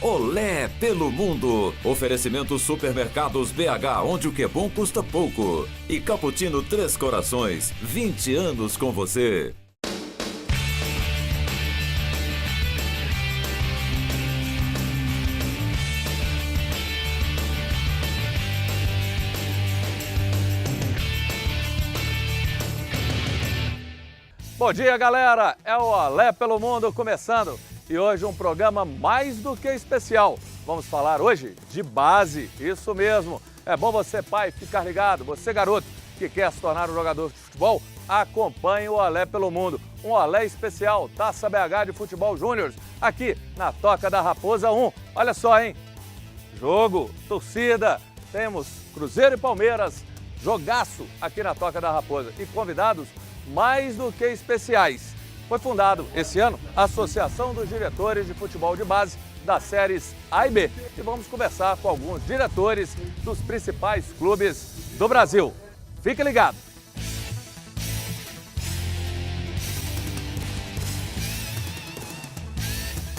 Olé pelo mundo. Oferecimento Supermercados BH, onde o que é bom custa pouco. E Cappuccino Três Corações, 20 anos com você. Bom dia, galera! É o Olé pelo Mundo começando e hoje um programa mais do que especial. Vamos falar hoje de base, isso mesmo. É bom você, pai, ficar ligado. Você, garoto, que quer se tornar um jogador de futebol, acompanhe o Olé pelo Mundo. Um Olé especial, Taça BH de Futebol Júnior, aqui na Toca da Raposa 1. Olha só, hein? Jogo, torcida, temos Cruzeiro e Palmeiras, jogaço aqui na Toca da Raposa e convidados mais do que especiais. Foi fundado esse ano a Associação dos Diretores de Futebol de Base das séries A e B. E vamos conversar com alguns diretores dos principais clubes do Brasil. Fique ligado!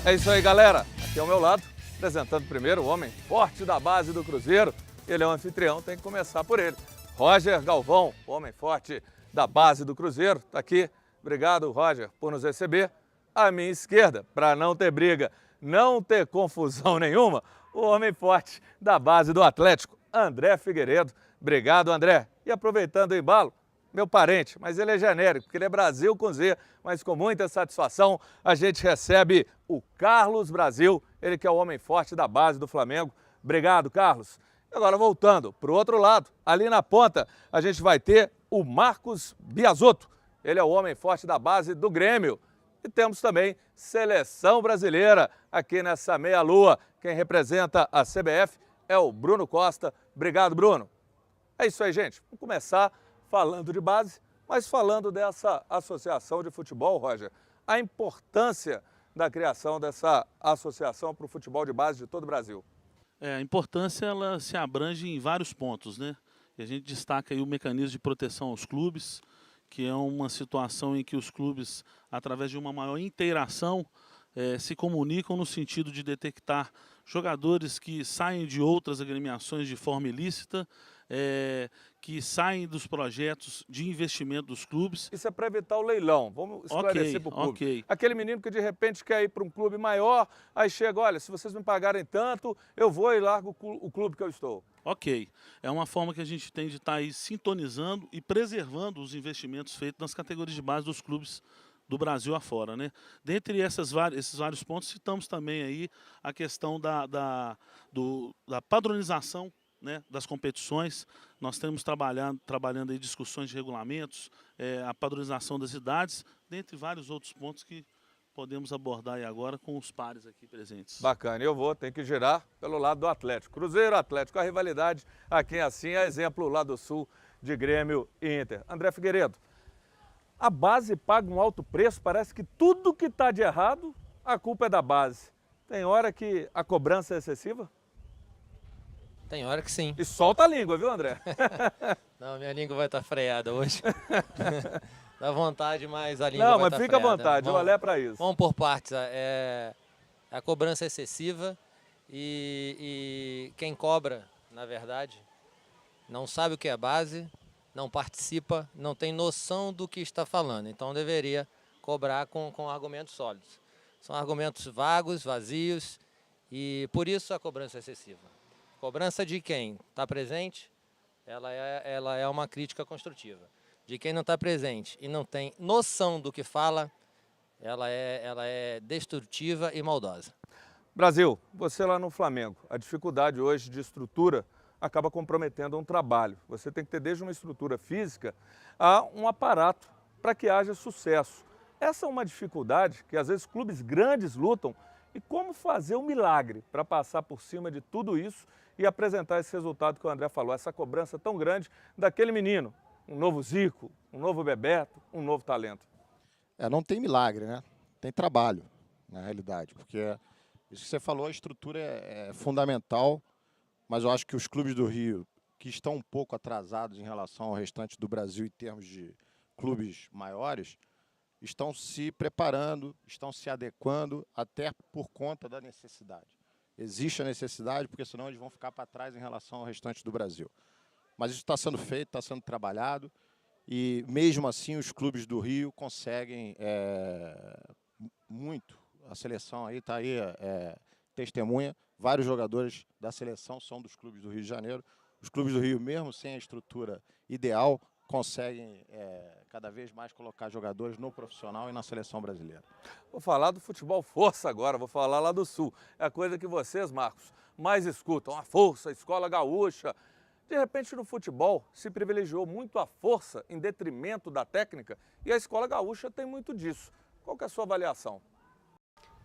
É isso aí, galera. Aqui ao meu lado, apresentando primeiro o homem forte da base do Cruzeiro. Ele é um anfitrião, tem que começar por ele. Roger Galvão, homem forte da base do Cruzeiro, está aqui. Obrigado, Roger, por nos receber. À minha esquerda, para não ter briga, não ter confusão nenhuma, o homem forte da base do Atlético, André Figueiredo. Obrigado, André. E aproveitando o embalo, meu parente, mas ele é genérico, porque ele é Brasil com Z, mas com muita satisfação a gente recebe o Carlos Brasil, ele que é o homem forte da base do Flamengo. Obrigado, Carlos. Agora, voltando para o outro lado, ali na ponta, a gente vai ter o Marcos Biasotto. Ele é o homem forte da base do Grêmio. E temos também Seleção Brasileira aqui nessa meia-lua. Quem representa a CBF é o Bruno Costa. Obrigado, Bruno. É isso aí, gente. Vamos começar falando de base, mas falando dessa associação de futebol, Roger. A importância da criação dessa associação para o futebol de base de todo o Brasil. A importância ela se abrange em vários pontos, né? E a gente destaca aí o mecanismo de proteção aos clubes, que é uma situação em que os clubes, através de uma maior integração, se comunicam no sentido de detectar jogadores que saem de outras agremiações de forma ilícita, que saem dos projetos de investimento dos clubes. Isso é para evitar o leilão, vamos esclarecer para o público. Aquele menino que de repente quer ir para um clube maior, aí chega, olha, se vocês me pagarem tanto, eu vou e largo o clube que eu estou. Ok, é uma forma que a gente tem de estar aí sintonizando e preservando os investimentos feitos nas categorias de base dos clubes do Brasil afora, né? Dentre esses vários pontos, citamos também aí a questão da padronização, né, das competições. Nós temos trabalhando aí discussões de regulamentos, a padronização das idades, dentre vários outros pontos que podemos abordar aí agora com os pares aqui presentes. Bacana, tem que girar pelo lado do Atlético. Cruzeiro, Atlético, a rivalidade aqui assim é exemplo lá do Sul de Grêmio e Inter. André Figueiredo, a base paga um alto preço, parece que tudo que está de errado, a culpa é da base. Tem hora que a cobrança é excessiva? Tem hora que sim. E solta a língua, viu, André? Não, minha língua vai estar freada hoje. Dá vontade, mas a língua não, vai mas estar fica freada. à vontade, o Olé é para isso. Vamos por partes. A cobrança é excessiva e quem cobra, na verdade, não sabe o que é base, não participa, não tem noção do que está falando. Então deveria cobrar com argumentos sólidos. São argumentos vagos, vazios e por isso a cobrança é excessiva. Cobrança de quem está presente, ela é uma crítica construtiva. De quem não está presente e não tem noção do que fala, ela é destrutiva e maldosa. Brasil, você lá no Flamengo, a dificuldade hoje de estrutura acaba comprometendo um trabalho. Você tem que ter desde uma estrutura física a um aparato para que haja sucesso. Essa é uma dificuldade que às vezes clubes grandes lutam. E como fazer um milagre para passar por cima de tudo isso e apresentar esse resultado que o André falou, essa cobrança tão grande daquele menino, um novo Zico, um novo Bebeto, um novo talento? Não tem milagre, né? Tem trabalho, na realidade, porque isso que você falou, a estrutura é fundamental, mas eu acho que os clubes do Rio, que estão um pouco atrasados em relação ao restante do Brasil em termos de clubes maiores, estão se preparando, estão se adequando até por conta da necessidade. existe a necessidade, porque senão eles vão ficar para trás em relação ao restante do Brasil. Mas isso está sendo feito, está sendo trabalhado, e mesmo assim os clubes do Rio conseguem muito. A seleção aí está aí, testemunha, vários jogadores da seleção são dos clubes do Rio de Janeiro. Os clubes do Rio, mesmo sem a estrutura ideal, conseguem cada vez mais colocar jogadores no profissional e na seleção brasileira. Vou falar do futebol força agora, vou falar lá do Sul. É a coisa que vocês, Marcos, mais escutam, a força, a escola gaúcha. De repente, no futebol, se privilegiou muito a força em detrimento da técnica e a escola gaúcha tem muito disso. Qual que é a sua avaliação?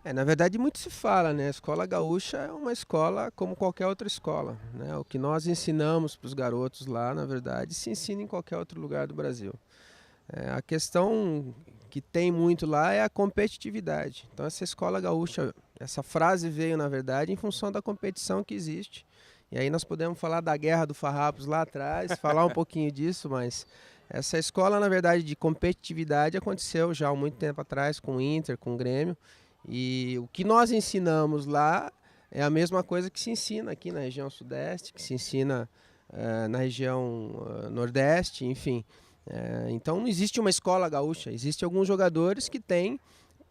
Na verdade, muito se fala, né? A escola gaúcha é uma escola como qualquer outra escola, né? O que nós ensinamos para os garotos lá, na verdade, se ensina em qualquer outro lugar do Brasil. A questão que tem muito lá é a competitividade. Então, essa escola gaúcha, essa frase veio, na verdade, em função da competição que existe. E aí nós podemos falar da Guerra do Farrapos lá atrás, falar um pouquinho disso, mas essa escola, na verdade, de competitividade aconteceu já há muito tempo atrás com o Inter, com o Grêmio. E o que nós ensinamos lá é a mesma coisa que se ensina aqui na região sudeste, que se ensina na região nordeste, enfim. Então não existe uma escola gaúcha, existem alguns jogadores que têm,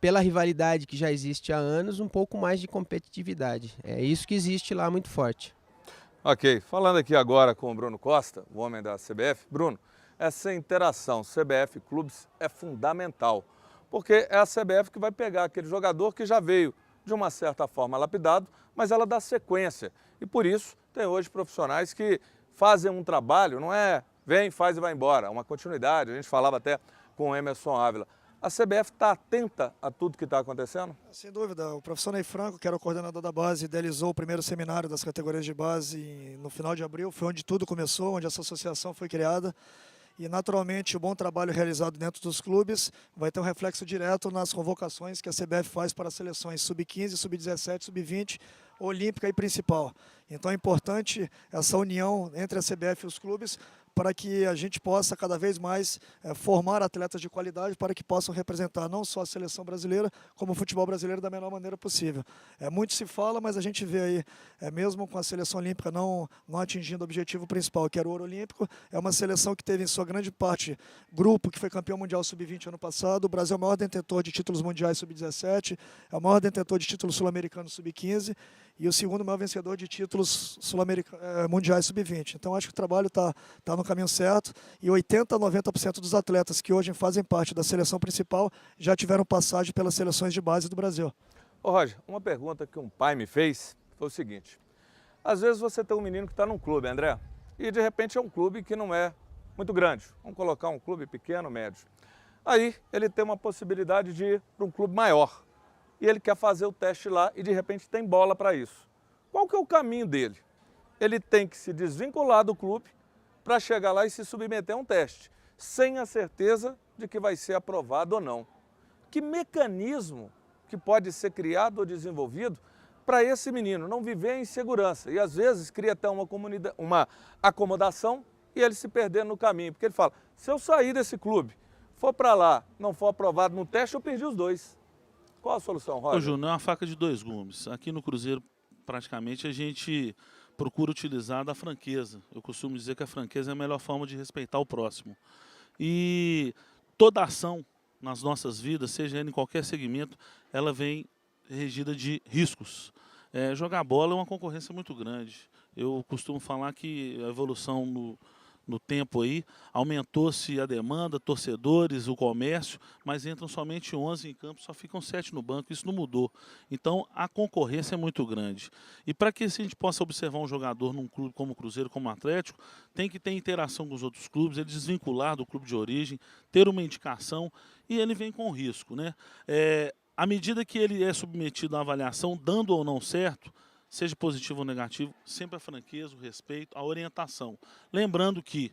pela rivalidade que já existe há anos, um pouco mais de competitividade. É isso que existe lá muito forte. Ok, falando aqui agora com o Bruno Costa, o homem da CBF. Bruno, essa interação CBF-clubes é fundamental, porque é a CBF que vai pegar aquele jogador que já veio, de uma certa forma, lapidado, mas ela dá sequência. E por isso tem hoje profissionais que fazem um trabalho, não é vem, faz e vai embora, é uma continuidade. A gente falava até com o Emerson Ávila. A CBF está atenta a tudo que está acontecendo? Sem dúvida. O professor Ney Franco, que era o coordenador da base, idealizou o primeiro seminário das categorias de base no final de abril. Foi onde tudo começou, onde essa associação foi criada. E, naturalmente, o bom trabalho realizado dentro dos clubes vai ter um reflexo direto nas convocações que a CBF faz para as seleções sub-15, sub-17, sub-20, olímpica e principal. Então é importante essa união entre a CBF e os clubes para que a gente possa cada vez mais formar atletas de qualidade para que possam representar não só a seleção brasileira, como o futebol brasileiro da melhor maneira possível. Muito se fala, mas a gente vê aí, mesmo com a seleção olímpica não atingindo o objetivo principal, que era o ouro olímpico, é uma seleção que teve em sua grande parte grupo, que foi campeão mundial sub-20 ano passado. O Brasil é o maior detentor de títulos mundiais sub-17, é o maior detentor de títulos sul-americanos sub-15 e o segundo maior vencedor de títulos mundiais sub-20. Então acho que o trabalho está no caminho certo e 80% a 90% dos atletas que hoje fazem parte da seleção principal já tiveram passagem pelas seleções de base do Brasil. Ô Roger, uma pergunta que um pai me fez foi o seguinte: às vezes você tem um menino que está num clube, André, e de repente é um clube que não é muito grande. Vamos colocar um clube pequeno, médio. Aí ele tem uma possibilidade de ir para um clube maior. E ele quer fazer o teste lá e de repente tem bola para isso. Qual que é o caminho dele? Ele tem que se desvincular do clube para chegar lá e se submeter a um teste, sem a certeza de que vai ser aprovado ou não. Que mecanismo que pode ser criado ou desenvolvido para esse menino não viver em segurança? E às vezes cria até uma acomodação e ele se perder no caminho, porque ele fala, se eu sair desse clube, for para lá, não for aprovado no teste, eu perdi os dois. Qual a solução, Roger? Ô, Júnior, é uma faca de dois gumes. Aqui no Cruzeiro, praticamente, a gente procura utilizar da franqueza. Eu costumo dizer que a franqueza é a melhor forma de respeitar o próximo. E toda ação nas nossas vidas, seja em qualquer segmento, ela vem regida de riscos. Jogar bola é uma concorrência muito grande. Eu costumo falar que a evolução no tempo aí, aumentou-se a demanda, torcedores, o comércio, mas entram somente 11 em campo, só ficam 7 no banco, isso não mudou. Então, a concorrência é muito grande. E para que a gente possa observar um jogador num clube como o Cruzeiro, como o Atlético, tem que ter interação com os outros clubes, ele desvincular do clube de origem, ter uma indicação, e ele vem com risco, né? À medida que ele é submetido à avaliação, dando ou não certo, seja positivo ou negativo, sempre a franqueza, o respeito, a orientação. Lembrando que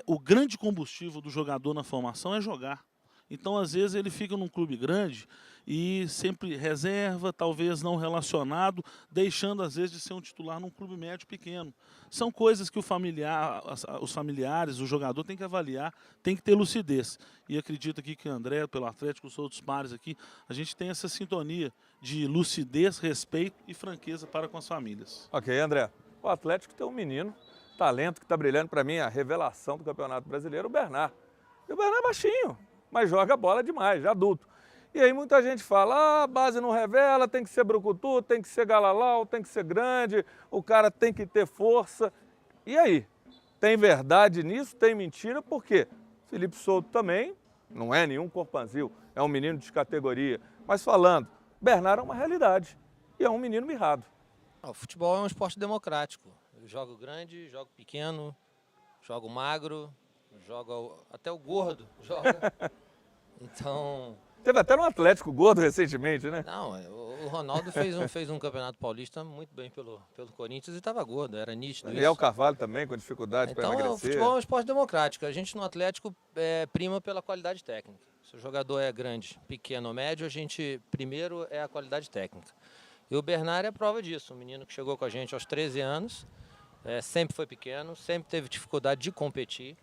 o grande combustível do jogador na formação é jogar. Então, às vezes, ele fica num clube grande e sempre reserva, talvez não relacionado, deixando, às vezes, de ser um titular num clube médio pequeno. São coisas que os familiares, o jogador tem que avaliar, tem que ter lucidez. E acredito aqui que o André, pelo Atlético, os outros pares aqui, a gente tem essa sintonia de lucidez, respeito e franqueza para com as famílias. Ok, André. O Atlético tem um menino, talento que está brilhando, para mim, a revelação do Campeonato Brasileiro, o Bernard. E o Bernard é baixinho, mas joga bola demais, já adulto. E aí muita gente fala, a base não revela, tem que ser brucutu, tem que ser galalau, tem que ser grande, o cara tem que ter força. E aí? Tem verdade nisso? Tem mentira? Por quê? Felipe Souto também não é nenhum corpanzil, é um menino de categoria. Mas falando, Bernard é uma realidade e é um menino mirrado. O futebol é um esporte democrático. Eu jogo grande, jogo pequeno, jogo magro, jogo até o gordo joga. Então... Teve até um Atlético gordo recentemente, né? Não, o Ronaldo fez um campeonato paulista muito bem pelo Corinthians e estava gordo, era nítido isso. E o Carvalho também, com dificuldade para emagrecer. Então, o futebol é um esporte democrático. A gente no Atlético prima pela qualidade técnica. Se o jogador é grande, pequeno ou médio, a gente primeiro é a qualidade técnica. E o Bernard é a prova disso, um menino que chegou com a gente aos 13 anos, sempre foi pequeno, sempre teve dificuldade de competir.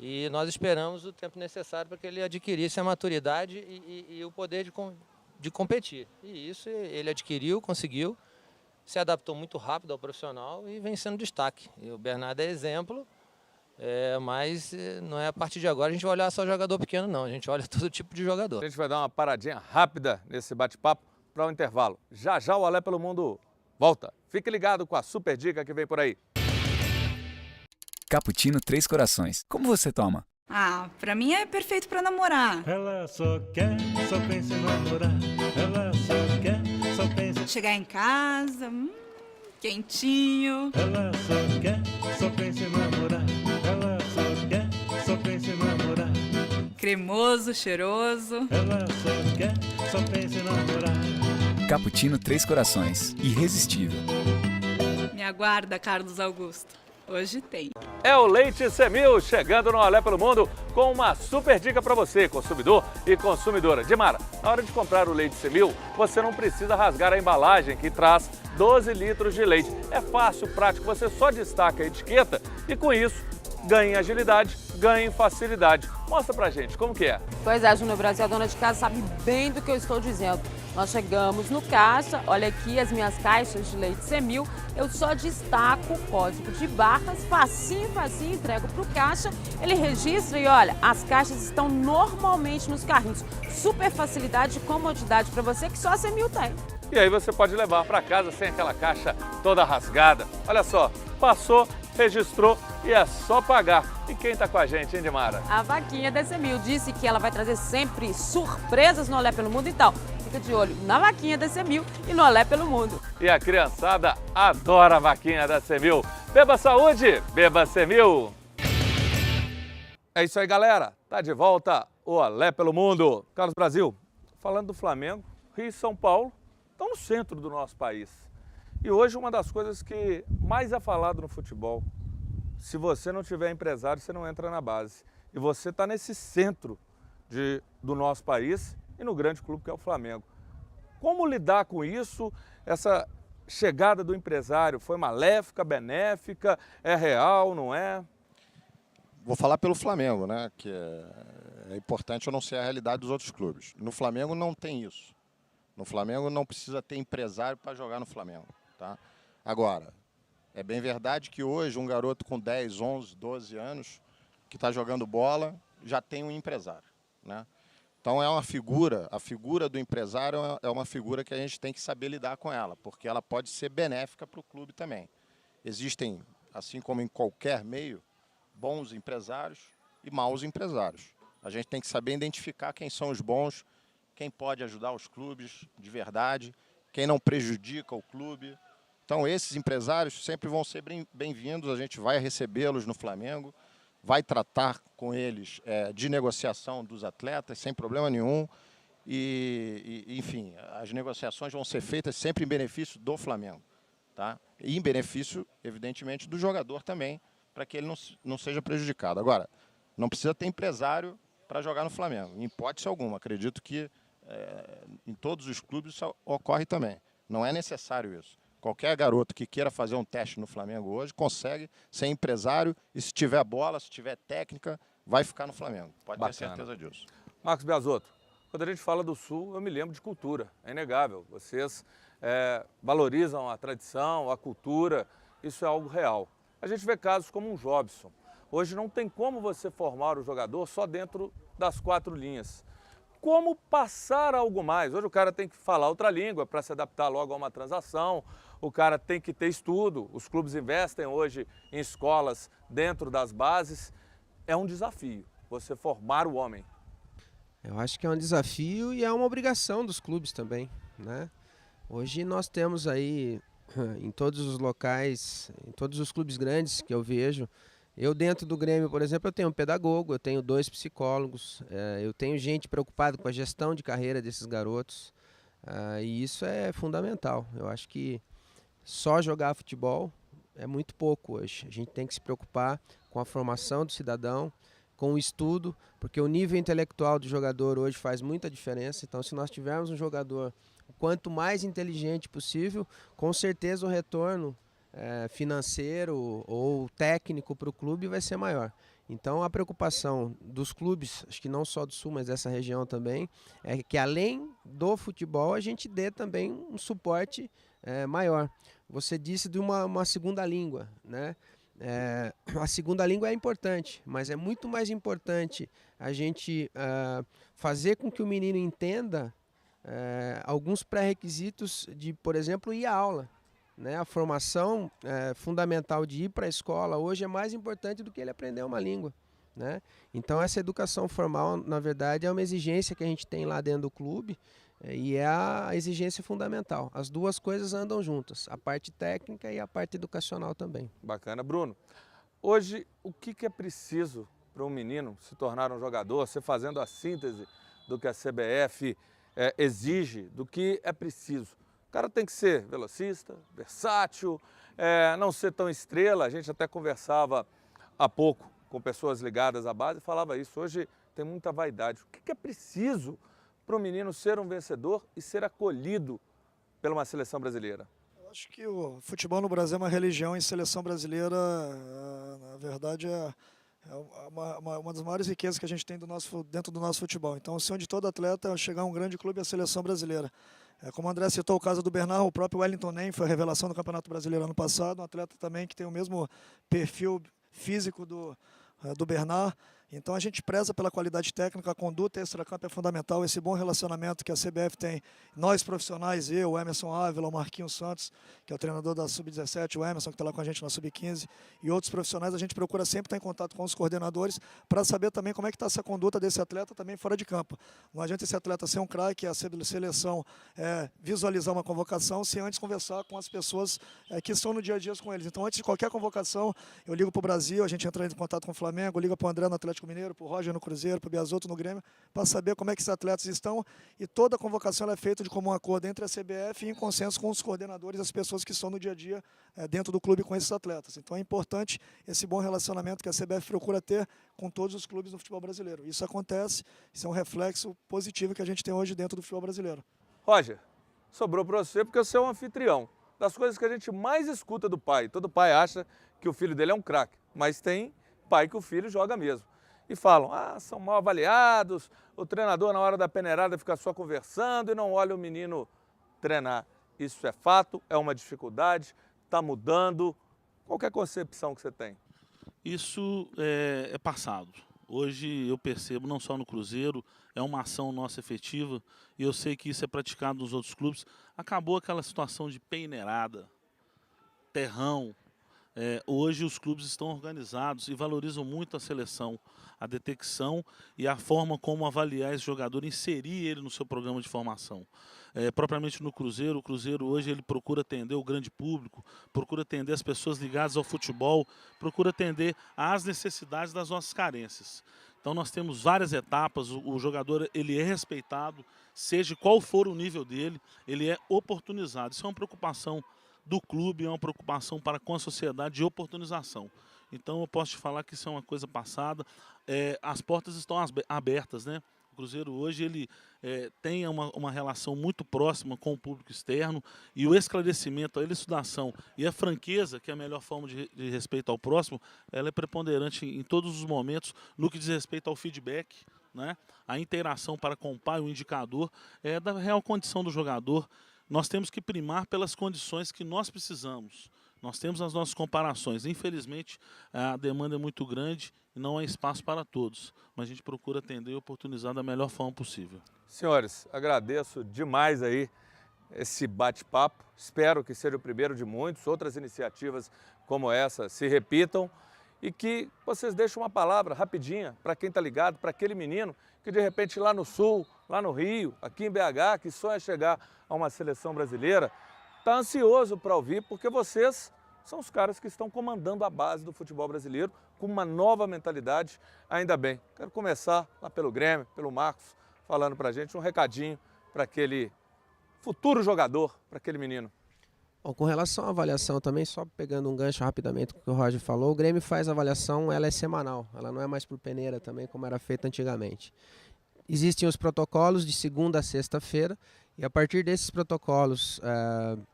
E nós esperamos o tempo necessário para que ele adquirisse a maturidade e o poder de competir. E isso ele adquiriu, conseguiu, se adaptou muito rápido ao profissional e vem sendo destaque. E o Bernardo é exemplo, mas não é a partir de agora a gente vai olhar só jogador pequeno, não. A gente olha todo tipo de jogador. A gente vai dar uma paradinha rápida nesse bate-papo para o intervalo. Já já o Alé pelo Mundo volta. Fique ligado com a super dica que vem por aí. Cappuccino Três Corações. Como você toma? Ah, pra mim é perfeito pra namorar. Ela só pensa em namorar. Ela só pensa... Chegar em casa, quentinho. Ela só pensa em namorar. Ela só pensa em namorar. Cremoso, cheiroso. Ela só pensa em namorar. Cappuccino Três Corações. Irresistível. Me aguarda, Carlos Augusto. Hoje tem. É o Leite Semil chegando no Alé pelo Mundo com uma super dica para você, consumidor e consumidora. Dimara, na hora de comprar o Leite Semil, você não precisa rasgar a embalagem que traz 12 litros de leite. É fácil, prático, você só destaca a etiqueta e com isso ganha em agilidade, ganha em facilidade. Mostra pra gente como que é. Pois é, Júnior Brasil, a dona de casa sabe bem do que eu estou dizendo. Nós chegamos no caixa, olha aqui as minhas caixas de leite Semil, eu só destaco o código de barras, facinho, entrego pro caixa, ele registra e olha, as caixas estão normalmente nos carrinhos. Super facilidade e comodidade para você que só a Semil tem. E aí você pode levar para casa sem aquela caixa toda rasgada. Olha só, passou, registrou e é só pagar. E quem tá com a gente, hein, Dimara? A Vaquinha da Semil disse que ela vai trazer sempre surpresas no Olé pelo Mundo, então fica de olho na Vaquinha da Semil e no Olé pelo Mundo. E a criançada adora a Vaquinha da Semil. Beba saúde, beba Semil. É isso aí, galera. Tá de volta o Olé pelo Mundo. Carlos Brasil, falando do Flamengo, Rio e São Paulo estão no centro do nosso país. E hoje uma das coisas que mais é falado no futebol, se você não tiver empresário, você não entra na base. E você está nesse centro do nosso país e no grande clube que é o Flamengo. Como lidar com isso? Essa chegada do empresário foi maléfica, benéfica, é real, não é? Vou falar pelo Flamengo, né? Que é importante eu não ser a realidade dos outros clubes. No Flamengo não tem isso. No Flamengo não precisa ter empresário para jogar no Flamengo. Tá? Agora, é bem verdade que hoje um garoto com 10, 11, 12 anos que está jogando bola já tem um empresário. Né? Então é uma figura, a figura do empresário é uma figura que a gente tem que saber lidar com ela, porque ela pode ser benéfica para o clube também. Existem, assim como em qualquer meio, bons empresários e maus empresários. A gente tem que saber identificar quem são os bons, quem pode ajudar os clubes de verdade, quem não prejudica o clube. Então esses empresários sempre vão ser bem-vindos, a gente vai recebê-los no Flamengo, vai tratar com eles de negociação dos atletas sem problema nenhum enfim, as negociações vão ser feitas sempre em benefício do Flamengo, tá? E em benefício, evidentemente, do jogador também, para que ele não seja prejudicado. Agora, não precisa ter empresário para jogar no Flamengo. Em hipótese alguma. Acredito que em todos os clubes isso ocorre também. Não é necessário isso. Qualquer garoto que queira fazer um teste no Flamengo hoje consegue ser empresário e se tiver bola, se tiver técnica, vai ficar no Flamengo. Pode ter certeza disso. Marcos Biasotto, quando a gente fala do Sul, eu me lembro de cultura. É inegável. Vocês valorizam a tradição, a cultura. Isso é algo real. A gente vê casos como um Jobson. Hoje não tem como você formar o jogador só dentro das 4 linhas. Como passar algo mais? Hoje o cara tem que falar outra língua para se adaptar logo a uma transação, o cara tem que ter estudo, os clubes investem hoje em escolas dentro das bases. É um desafio você formar o homem. Eu acho que é um desafio e é uma obrigação dos clubes também, né? Hoje nós temos aí em todos os locais, em todos os clubes grandes que eu vejo, eu dentro do Grêmio, por exemplo, eu tenho um pedagogo, eu tenho 2 psicólogos, eu tenho gente preocupada com a gestão de carreira desses garotos, e isso é fundamental. Eu acho que só jogar futebol é muito pouco hoje. A gente tem que se preocupar com a formação do cidadão, com o estudo, porque o nível intelectual do jogador hoje faz muita diferença. Então, se nós tivermos um jogador quanto mais inteligente possível, com certeza o retorno financeiro ou técnico para o clube vai ser maior. Então a preocupação dos clubes, acho que não só do Sul, mas dessa região também, é que além do futebol a gente dê também um suporte maior. Você disse de uma segunda língua, né? A segunda língua é importante, mas é muito mais importante a gente fazer com que o menino entenda alguns pré-requisitos de, por exemplo, ir à aula. Né? A formação fundamental de ir para a escola hoje é mais importante do que ele aprender uma língua. Né? Então essa educação formal, na verdade, é uma exigência que a gente tem lá dentro do clube e é a exigência fundamental. As duas coisas andam juntas, a parte técnica e a parte educacional também. Bacana. Bruno, hoje o que é preciso para um menino se tornar um jogador, você fazendo a síntese do que a CBF exige, do que é preciso? O cara tem que ser velocista, versátil, não ser tão estrela. A gente até conversava há pouco com pessoas ligadas à base e falava isso. Hoje tem muita vaidade. O que é preciso para o menino ser um vencedor e ser acolhido pela uma seleção brasileira? Eu acho que o futebol no Brasil é uma religião e seleção brasileira, na verdade, é uma das maiores riquezas que a gente tem dentro do nosso futebol. Então, o sonho de todo atleta é chegar a um grande clube e a seleção brasileira. Como o André citou o caso do Bernard, o próprio Wellington Nem foi a revelação do Campeonato Brasileiro ano passado, um atleta também que tem o mesmo perfil físico do Bernard. Então a gente preza pela qualidade técnica, a conduta extracampo é fundamental, esse bom relacionamento que a CBF tem, nós profissionais, eu, o Emerson Ávila, o Marquinhos Santos, que é o treinador da Sub-17, o Emerson, que está lá com a gente na Sub-15, e outros profissionais, a gente procura sempre estar em contato com os coordenadores para saber também como é que está essa conduta desse atleta também fora de campo. Não adianta esse atleta ser um craque, a seleção visualizar uma convocação, sem antes conversar com as pessoas que estão no dia a dia com eles. Então, antes de qualquer convocação, eu ligo para o Brasil, a gente entra em contato com o Flamengo, liga para o André no Atlético Mineiro, para o Roger no Cruzeiro, para o Biasotto no Grêmio, para saber como é que esses atletas estão, e toda a convocação é feita de comum acordo entre a CBF e em consenso com os coordenadores, as pessoas que estão no dia a dia dentro do clube com esses atletas. Então é importante esse bom relacionamento que a CBF procura ter com todos os clubes do futebol brasileiro. Isso acontece, isso é um reflexo positivo que a gente tem hoje dentro do futebol brasileiro. Roger, sobrou para você porque você é um anfitrião. Das coisas que a gente mais escuta do pai, todo pai acha que o filho dele é um craque, mas tem pai que o filho joga mesmo. E falam, são mal avaliados, o treinador na hora da peneirada fica só conversando e não olha o menino treinar. Isso é fato, é uma dificuldade, está mudando. Qualquer concepção que você tem? Isso é passado. Hoje eu percebo, não só no Cruzeiro, é uma ação nossa efetiva, e eu sei que isso é praticado nos outros clubes. Acabou aquela situação de peneirada, terrão. Hoje os clubes estão organizados e valorizam muito a seleção, a detecção e a forma como avaliar esse jogador, inserir ele no seu programa de formação. Propriamente no Cruzeiro, o Cruzeiro hoje ele procura atender o grande público, procura atender as pessoas ligadas ao futebol, procura atender às necessidades das nossas carências. Então nós temos várias etapas, o jogador ele é respeitado, seja qual for o nível dele, ele é oportunizado. Isso é uma preocupação do clube, é uma preocupação para com a sociedade de oportunização. Então eu posso te falar que isso é uma coisa passada. As portas estão abertas, né? O Cruzeiro hoje ele tem uma relação muito próxima com o público externo, e o esclarecimento, a elucidação e a franqueza, que é a melhor forma de respeito ao próximo, ela é preponderante em todos os momentos no que diz respeito ao feedback, né? A interação para com o pai, o indicador da real condição do jogador. Nós temos que primar pelas condições que nós precisamos. Nós temos as nossas comparações. Infelizmente, a demanda é muito grande e não há espaço para todos. Mas a gente procura atender e oportunizar da melhor forma possível. Senhores, agradeço demais aí esse bate-papo. Espero que seja o primeiro de muitos. Outras iniciativas como essa se repitam. E que vocês deixem uma palavra rapidinha para quem está ligado, para aquele menino que de repente lá no Sul, lá no Rio, aqui em BH, que sonha chegar a uma seleção brasileira, está ansioso para ouvir, porque vocês são os caras que estão comandando a base do futebol brasileiro com uma nova mentalidade, ainda bem. Quero começar lá pelo Grêmio, pelo Marcos, falando para a gente um recadinho para aquele futuro jogador, para aquele menino. Bom, com relação à avaliação também, só pegando um gancho rapidamente com o que o Roger falou, o Grêmio faz a avaliação, ela é semanal, ela não é mais por peneira também, como era feita antigamente. Existem os protocolos de segunda a sexta-feira, e a partir desses protocolos,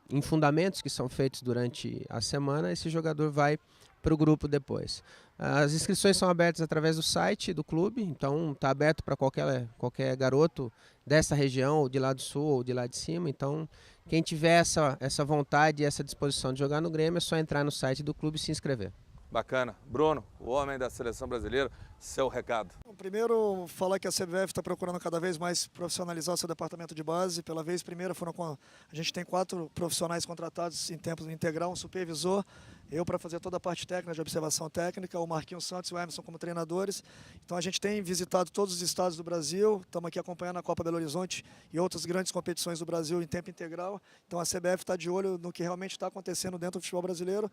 em fundamentos que são feitos durante a semana, esse jogador vai para o grupo depois. As inscrições são abertas através do site do clube, então está aberto para qualquer garoto dessa região, ou de lá do sul, ou de lá de cima. Então, quem tiver essa vontade e essa disposição de jogar no Grêmio, é só entrar no site do clube e se inscrever. Bacana. Bruno, o homem da seleção brasileira, seu recado. Primeiro, falar que a CBF está procurando cada vez mais profissionalizar o seu departamento de base. Pela vez primeira, a gente tem 4 profissionais contratados em tempo integral, um supervisor, eu para fazer toda a parte técnica, de observação técnica, o Marquinhos Santos e o Emerson como treinadores. Então a gente tem visitado todos os estados do Brasil, estamos aqui acompanhando a Copa Belo Horizonte e outras grandes competições do Brasil em tempo integral. Então a CBF está de olho no que realmente está acontecendo dentro do futebol brasileiro.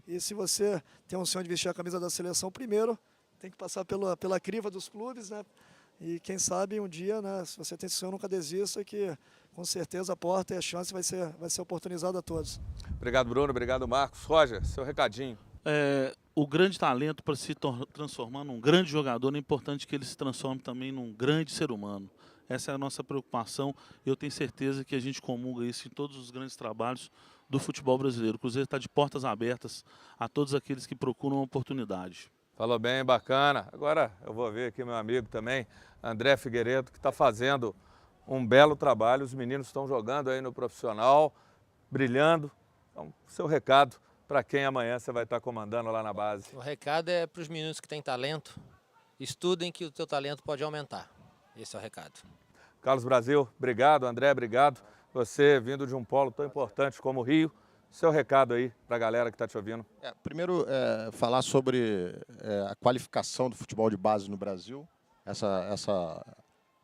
E se você tem um sonho de vestir a camisa da seleção, primeiro tem que passar pela criva dos clubes, né? E quem sabe um dia, né, se você tem esse sonho, nunca desista, que com certeza a porta e a chance vai ser oportunizada a todos. Obrigado, Bruno. Obrigado, Marcos. Roger, seu recadinho. O grande talento, para se transformar num grande jogador, é importante que ele se transforme também num grande ser humano. Essa é a nossa preocupação e eu tenho certeza que a gente comunga isso em todos os grandes trabalhos do futebol brasileiro. O Cruzeiro está de portas abertas a todos aqueles que procuram uma oportunidade. Falou bem, bacana. Agora eu vou ver aqui meu amigo também, André Figueiredo, que está fazendo um belo trabalho. Os meninos estão jogando aí no profissional, brilhando. Então, seu recado para quem amanhã você vai estar comandando lá na base. O recado é para os meninos que têm talento, estudem que o teu talento pode aumentar. Esse é o recado. Carlos Brasil, obrigado. André, obrigado. Você vindo de um polo tão importante como o Rio. Seu recado aí para a galera que está te ouvindo. Primeiro, falar sobre a qualificação do futebol de base no Brasil. Essa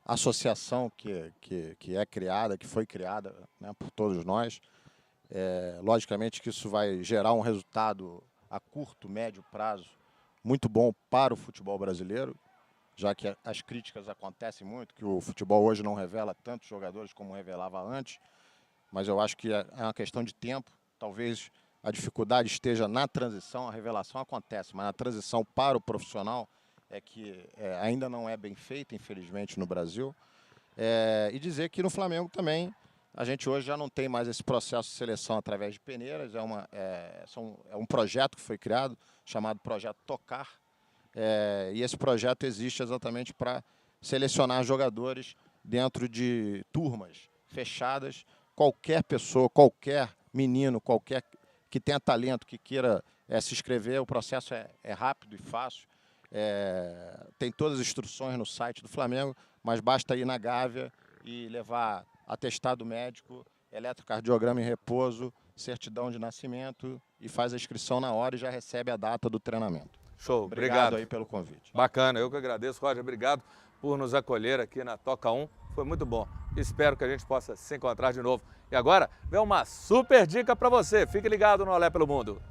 associação que é criada, que foi criada, né, por todos nós. Logicamente que isso vai gerar um resultado a curto, médio prazo muito bom para o futebol brasileiro, já que as críticas acontecem muito, que o futebol hoje não revela tantos jogadores como revelava antes, mas eu acho que é uma questão de tempo. Talvez a dificuldade esteja na transição, a revelação acontece, mas na transição para o profissional é que ainda não é bem feita, infelizmente, no Brasil. E dizer que no Flamengo também, a gente hoje já não tem mais esse processo de seleção através de peneiras, é um projeto que foi criado, chamado Projeto Tocar, e esse projeto existe exatamente para selecionar jogadores dentro de turmas fechadas. Qualquer pessoa, qualquer menino, qualquer que tenha talento, que queira se inscrever, o processo é rápido e fácil. Tem todas as instruções no site do Flamengo, mas basta ir na Gávea e levar atestado médico, eletrocardiograma em repouso, certidão de nascimento e faz a inscrição na hora e já recebe a data do treinamento. Show, obrigado aí pelo convite. Bacana, eu que agradeço, Roger, obrigado por nos acolher aqui na Toca 1, foi muito bom. Espero que a gente possa se encontrar de novo. E agora, vem uma super dica para você, fique ligado no Olé pelo Mundo.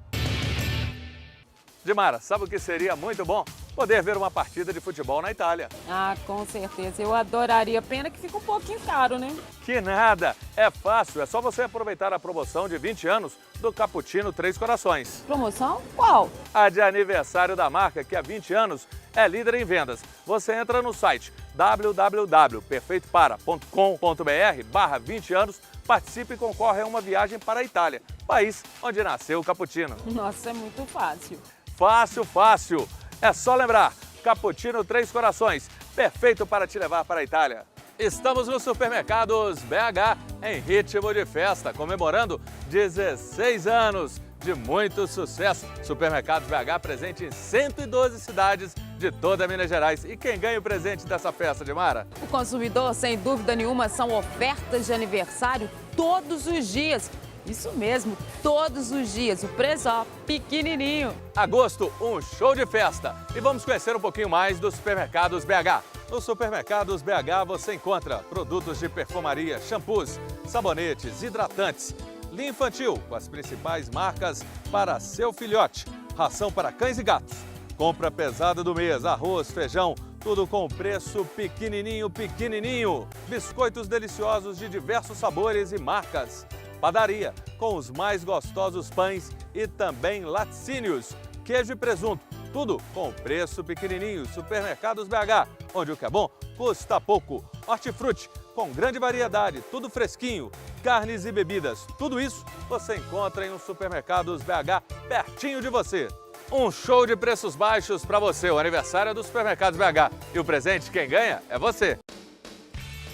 Dimara, sabe o que seria muito bom? poder ver uma partida de futebol na Itália. Ah, com certeza. Eu adoraria. Pena que fica um pouquinho caro, né? Que nada! É fácil, é só você aproveitar a promoção de 20 anos do Cappuccino Três Corações. Promoção? Qual? A de aniversário da marca, que há 20 anos é líder em vendas. Você entra no site www.perfeitopara.com.br/20 anos, participe e concorre a uma viagem para a Itália, país onde nasceu o cappuccino. Nossa, é muito fácil. Fácil, fácil. É só lembrar, Cappuccino Três Corações, perfeito para te levar para a Itália. Estamos no Supermercados BH em ritmo de festa, comemorando 16 anos de muito sucesso. Supermercados BH presente em 112 cidades de toda Minas Gerais. E quem ganha o presente dessa festa, Dimara? O consumidor, sem dúvida nenhuma, são ofertas de aniversário todos os dias. Isso mesmo, todos os dias. O preço, ó, pequenininho. Agosto, um show de festa. E vamos conhecer um pouquinho mais dos Supermercados BH. No Supermercados BH você encontra produtos de perfumaria, shampoos, sabonetes, hidratantes, linha infantil com as principais marcas para seu filhote, ração para cães e gatos. Compra pesada do mês, arroz, feijão, tudo com preço pequenininho, pequenininho. Biscoitos deliciosos de diversos sabores e marcas. Padaria, com os mais gostosos pães e também laticínios, queijo e presunto, tudo com preço pequenininho. Supermercados BH, onde o que é bom custa pouco. Hortifruti, com grande variedade, tudo fresquinho, carnes e bebidas, tudo isso você encontra em um Supermercados BH pertinho de você. Um show de preços baixos para você, o aniversário do Supermercados BH. E o presente quem ganha é você.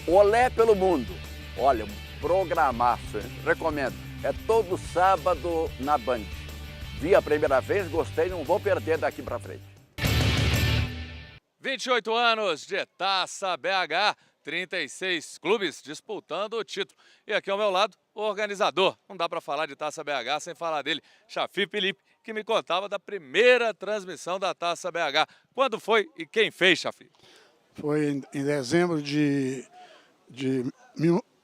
Olé pelo Mundo, olha, programaço, hein? Recomendo. É todo sábado na Band. Vi a primeira vez, gostei, não vou perder daqui pra frente. 28 anos de Taça BH, 36 clubes disputando o título. E aqui ao meu lado, o organizador. Não dá para falar de Taça BH sem falar dele, Chafi Felipe, que me contava da primeira transmissão da Taça BH. Quando foi e quem fez, Chafi? Foi em dezembro de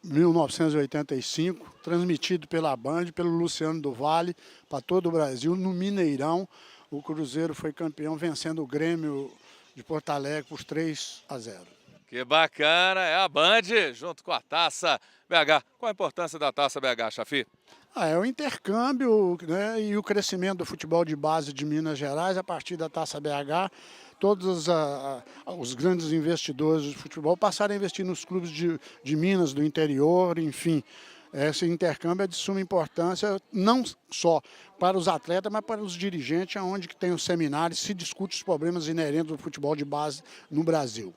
1985, transmitido pela Band, pelo Luciano do Vale, para todo o Brasil, no Mineirão. O Cruzeiro foi campeão, vencendo o Grêmio de Porto Alegre por 3-0. Que bacana, é a Band junto com a Taça BH. Qual a importância da Taça BH, Chafi? É o intercâmbio, né, e o crescimento do futebol de base de Minas Gerais a partir da Taça BH. Todos os grandes investidores de futebol passaram a investir nos clubes de Minas, do interior, enfim. Esse intercâmbio é de suma importância, não só para os atletas, mas para os dirigentes, onde que tem os seminários, se discute os problemas inerentes do futebol de base no Brasil.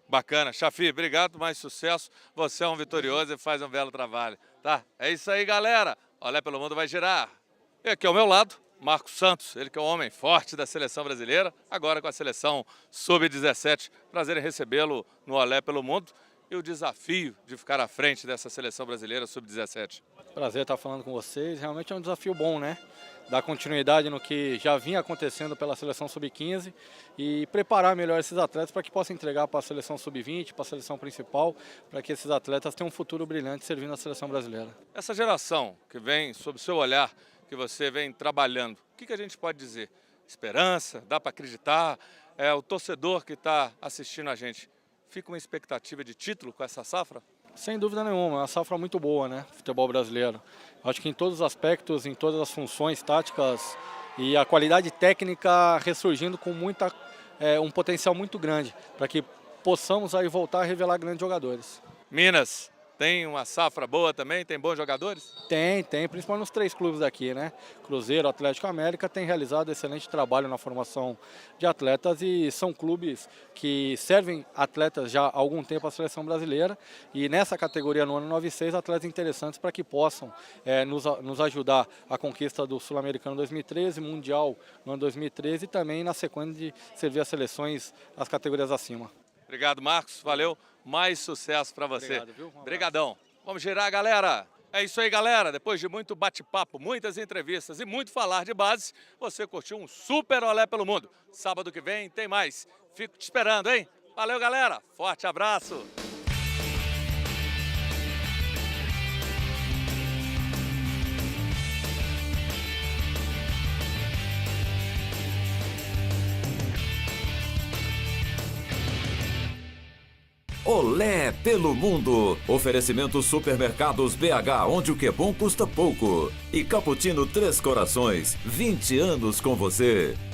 Bacana. Chafi, obrigado, mais sucesso. Você é um vitorioso e faz um belo trabalho. Tá? É isso aí, galera. Olé pelo Mundo vai girar. E aqui ao meu lado, Marcos Santos, ele que é um homem forte da seleção brasileira, agora com a seleção Sub-17. Prazer em recebê-lo no Olé pelo Mundo e o desafio de ficar à frente dessa seleção brasileira Sub-17. Prazer estar falando com vocês, realmente é um desafio bom, né? Dar continuidade no que já vinha acontecendo pela seleção Sub-15 e preparar melhor esses atletas para que possam entregar para a seleção Sub-20, para a seleção principal, para que esses atletas tenham um futuro brilhante servindo a seleção brasileira. Essa geração que vem sob o seu olhar, que você vem trabalhando, o que a gente pode dizer? Esperança? Dá para acreditar? É o torcedor que está assistindo a gente. Fica uma expectativa de título com essa safra? Sem dúvida nenhuma, é uma safra muito boa, né? Futebol brasileiro. Acho que em todos os aspectos, em todas as funções táticas e a qualidade técnica ressurgindo com um potencial muito grande para que possamos aí voltar a revelar grandes jogadores. Minas tem uma safra boa também? Tem bons jogadores? Tem, principalmente nos 3 clubes daqui, né? Cruzeiro, Atlético e América tem realizado excelente trabalho na formação de atletas e são clubes que servem atletas já há algum tempo à seleção brasileira e nessa categoria no ano 96, atletas interessantes para que possam nos ajudar a conquista do Sul-Americano 2013, Mundial no ano 2013 e também na sequência de servir as seleções as categorias acima. Obrigado, Marcos. Valeu. Mais sucesso para você. Obrigado, viu? Obrigadão. Vamos girar, galera. É isso aí, galera. Depois de muito bate-papo, muitas entrevistas e muito falar de base, você curtiu um super Olé pelo Mundo. Sábado que vem tem mais. Fico te esperando, hein? Valeu, galera. Forte abraço. Olé pelo mundo. Oferecimento Supermercados BH, onde o que é bom custa pouco. E Cappuccino Três Corações, 20 anos com você.